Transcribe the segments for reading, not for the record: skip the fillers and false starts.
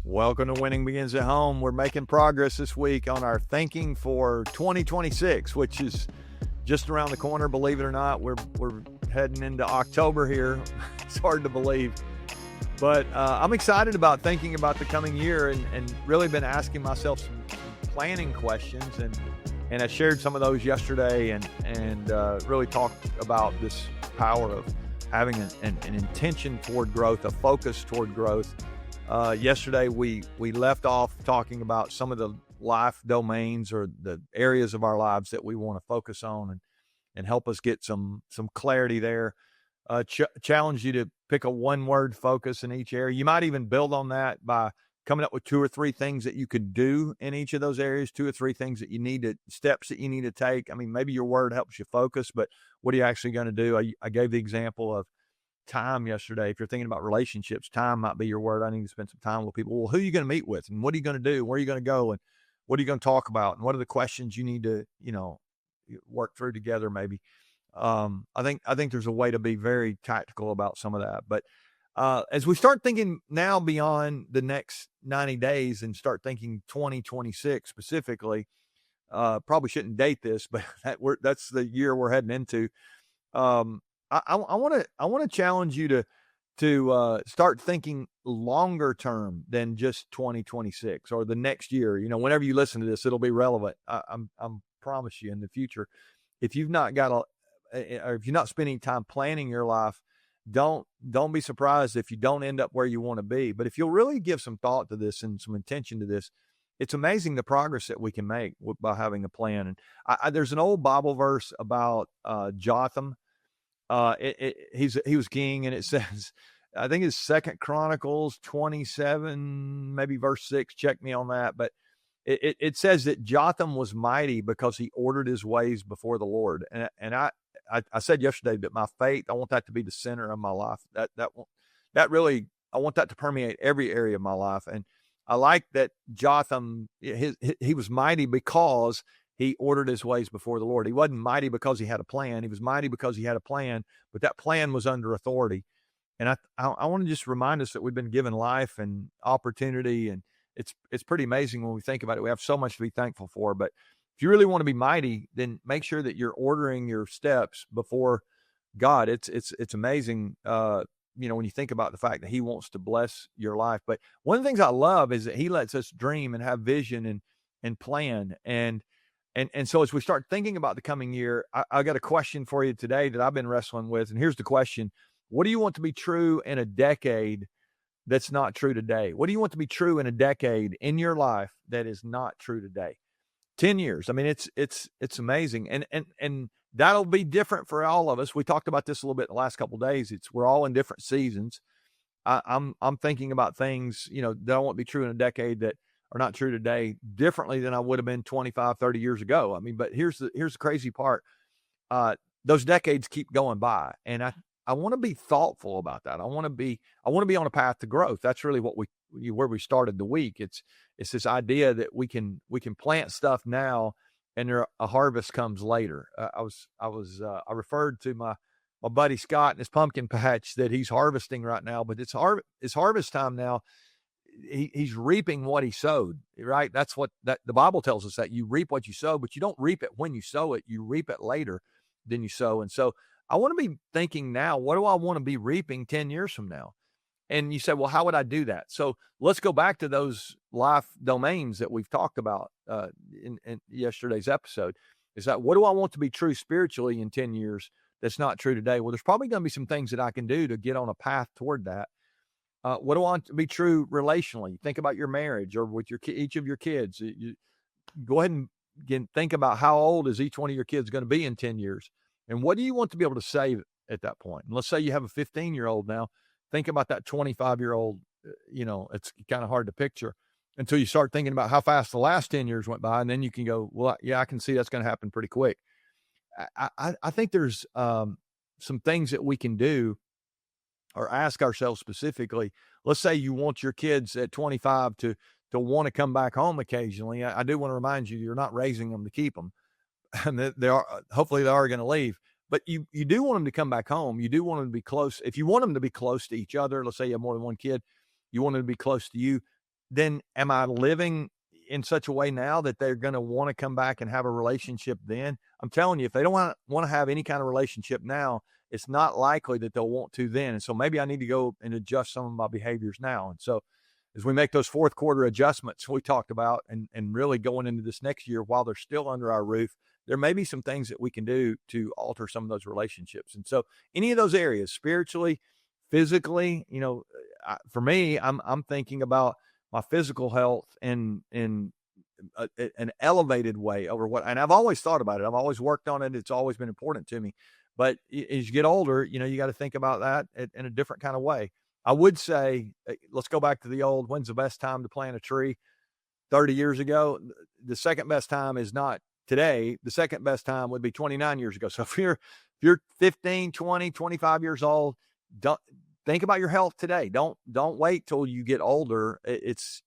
Welcome to Winning Begins at Home. We're making progress this week on our thinking for 2026, which is just around the corner. Believe it or not, we're heading into October here. It's hard to believe, but I'm excited about thinking about the coming year and really been asking myself some planning questions, and I shared some of those yesterday and really talked about this power of having an intention toward growth, a focus toward growth. Yesterday, we left off talking about some of the life domains or the areas of our lives that we want to focus on and help us get some clarity there. Challenge you to pick a one-word focus in each area. You might even build on that by coming up with 2 or 3 things that you could do in each of those areas, 2 or 3 things that you need to, steps that you need to take. I mean, maybe your word helps you focus, but what are you actually going to do? I gave the example of time yesterday. If you're thinking about relationships, time might be your word. I need to spend some time with people. Well, who are you going to meet with, and what are you going to do? Where are you going to go, and what are you going to talk about, and what are the questions you need to, work through together? Maybe. I think there's a way to be very tactical about some of that. But as we start thinking now beyond the next 90 days and start thinking 2026 specifically, probably shouldn't date this, but that's the year we're heading into. I want to challenge you to start thinking longer term than just 2026 or the next year. Whenever you listen to this, it'll be relevant. I'm promise you in the future. If you've not or if you're not spending time planning your life, don't be surprised if you don't end up where you want to be. But if you'll really give some thought to this and some intention to this, it's amazing the progress that we can make by having a plan. And there's an old Bible verse about Jotham. He was king, and it says, I think it's 2 Chronicles 27, maybe verse 6. Check me on that. But it says that Jotham was mighty because he ordered his ways before the Lord. And I said yesterday that my faith, I want that to be the center of my life. That really, I want that to permeate every area of my life. And I like that Jotham, he was mighty because he ordered his ways before the Lord. He wasn't mighty because he had a plan. He was mighty because he had a plan, but that plan was under authority. And I want to just remind us that we've been given life and opportunity, and it's pretty amazing when we think about it. We have so much to be thankful for. But if you really want to be mighty, then make sure that you're ordering your steps before God. It's amazing, when you think about the fact that he wants to bless your life. But one of the things I love is that he lets us dream and have vision and plan. And so as we start thinking about the coming year, I got a question for you today that I've been wrestling with. And here's the question. What do you want to be true in a decade that's not true today? What do you want to be true in a decade in your life that is not true today? 10 years. I mean, it's amazing. And that'll be different for all of us. We talked about this a little bit in the last couple of days. We're all in different seasons. I'm thinking about things, that I want to be true in a decade that are not true today differently than I would have been 25, 30 years ago. I mean, but here's the crazy part. Those decades keep going by, and I want to be thoughtful about that. I want to be on a path to growth. That's really where we started the week. It's this idea that we can plant stuff now and a harvest comes later. I referred to my buddy Scott and his pumpkin patch that he's harvesting right now, but it's harvest time now. He's reaping what he sowed, right? That's what the Bible tells us, that you reap what you sow, but you don't reap it when you sow it. You reap it later than you sow. And so I want to be thinking now, what do I want to be reaping 10 years from now? And you say, well, how would I do that? So let's go back to those life domains that we've talked about in yesterday's episode. Is that, what do I want to be true spiritually in 10 years that's not true today? Well, there's probably going to be some things that I can do to get on a path toward that. What do I want to be true relationally? Think about your marriage or with each of your kids. You go ahead and think about how old is each one of your kids going to be in 10 years? And what do you want to be able to say at that point? And let's say you have a 15-year-old now. Think about that 25-year-old. It's kind of hard to picture until you start thinking about how fast the last 10 years went by. And then you can go, well, yeah, I can see that's going to happen pretty quick. I think there's some things that we can do or ask ourselves specifically. Let's say you want your kids at 25 to want to come back home occasionally. I do want to remind you, you're not raising them to keep them. And hopefully they are going to leave. But you do want them to come back home. You do want them to be close. If you want them to be close to each other, let's say you have more than one kid, you want them to be close to you. then am I living in such a way now that they're going to want to come back and have a relationship then? I'm telling you, if they don't want to have any kind of relationship now, it's not likely that they'll want to then. And so maybe I need to go and adjust some of my behaviors now. And so as we make those fourth quarter adjustments we talked about, and really going into this next year while they're still under our roof, there may be some things that we can do to alter some of those relationships. And so any of those areas, spiritually, physically, for me, I'm thinking about my physical health in an elevated way over what, and I've always thought about it. I've always worked on it. It's always been important to me. But as you get older, you got to think about that in a different kind of way. I would say, let's go back to the old, when's the best time to plant a tree? 30 years ago, the second best time is not today. The second best time would be 29 years ago. So if you're 15, 20, 25 years old, don't think about your health today. Don't wait till you get older. It's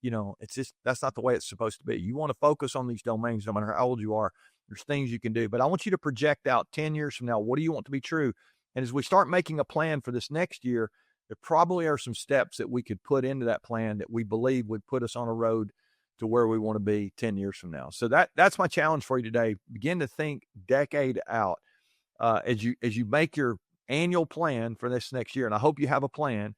just, that's not the way it's supposed to be. You want to focus on these domains no matter how old you are. There's things you can do, but I want you to project out 10 years from now. What do you want to be true? And as we start making a plan for this next year, there probably are some steps that we could put into that plan that we believe would put us on a road to where we want to be 10 years from now. So that's my challenge for you today. Begin to think decade out as you make your annual plan for this next year. And I hope you have a plan.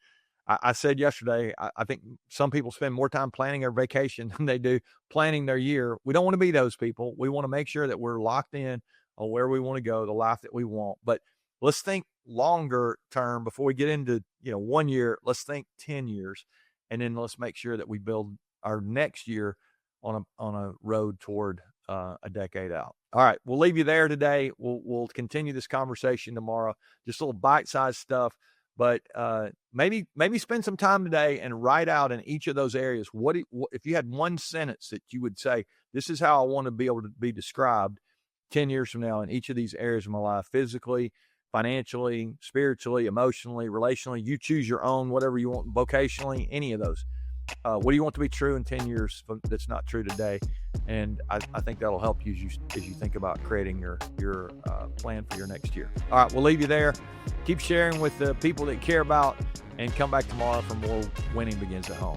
I said yesterday, I think some people spend more time planning their vacation than they do planning their year. We don't want to be those people. We want to make sure that we're locked in on where we want to go, the life that we want. But let's think longer term before we get into 1 year. Let's think 10 years, and then let's make sure that we build our next year on a road toward a decade out. All right, we'll leave you there today. We'll continue this conversation tomorrow. Just a little bite-sized stuff, but maybe spend some time today and write out in each of those areas. What if you had one sentence that you would say, this is how I want to be able to be described 10 years from now in each of these areas of my life: physically, financially, spiritually, emotionally, relationally. You choose your own, whatever you want, vocationally, any of those. What do you want to be true in 10 years that's not true today? And I think that'll help you as you think about creating your plan for your next year. All right, we'll leave you there. Keep sharing with the people that care about, and come back tomorrow for more Winning Begins at Home.